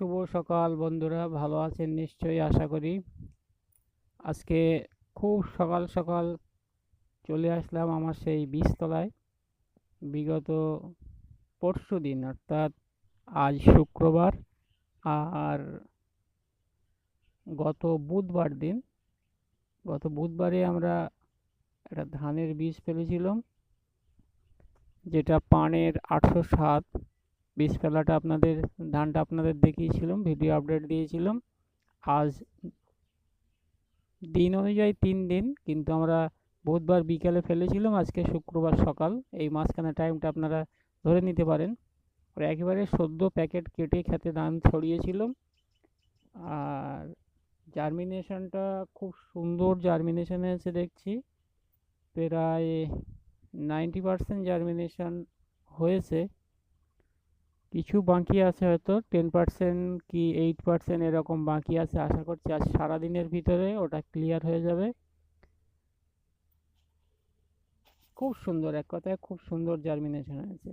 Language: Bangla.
শুভ সকাল বন্ধুরা, ভালো আছেন নিশ্চয়ই আশা করি। আজকে খুব সকাল সকাল চলে আসলাম আমার সেই বীজতলায়। বিগত পরশু দিন অর্থাৎ আজ শুক্রবার আর গত বুধবার দিন, গত বুধবারে আমরা একটা ধানের বীজ ফেলেছিলাম, যেটা পানের 807। বীজ ফেলাটা ধানটা আপনাদের দেখিয়েছিলাম, ভিডিও আপডেট দিয়েছিলাম। আজ দিন অনুযায়ী 3 দিন, কিন্তু আমরা বুধবার বিকালে ফেলেছিলাম, আজকে শুক্রবার সকাল। এই মাঝখানে টাইমটা আপনারা ধরে নিতে পারেন। আর একেবারে সদ্য প্যাকেট কেটে খেতে ধান ছড়িয়েছিলাম। আর জার্মিনেশনটা খুব সুন্দর জার্মিনেশন হয়েছে দেখছি, প্রায় 90% জার্মিনেশন হয়েছে। কিছু বাকি আছে, হয়তো 10% কি 8% এরকম বাকি আছে। আশা করছি আজ সারাদিনের ভিতরে ওটা ক্লিয়ার হয়ে যাবে। খুব সুন্দর, এক কথায় খুব সুন্দর জার্মিনেশন হয়েছে।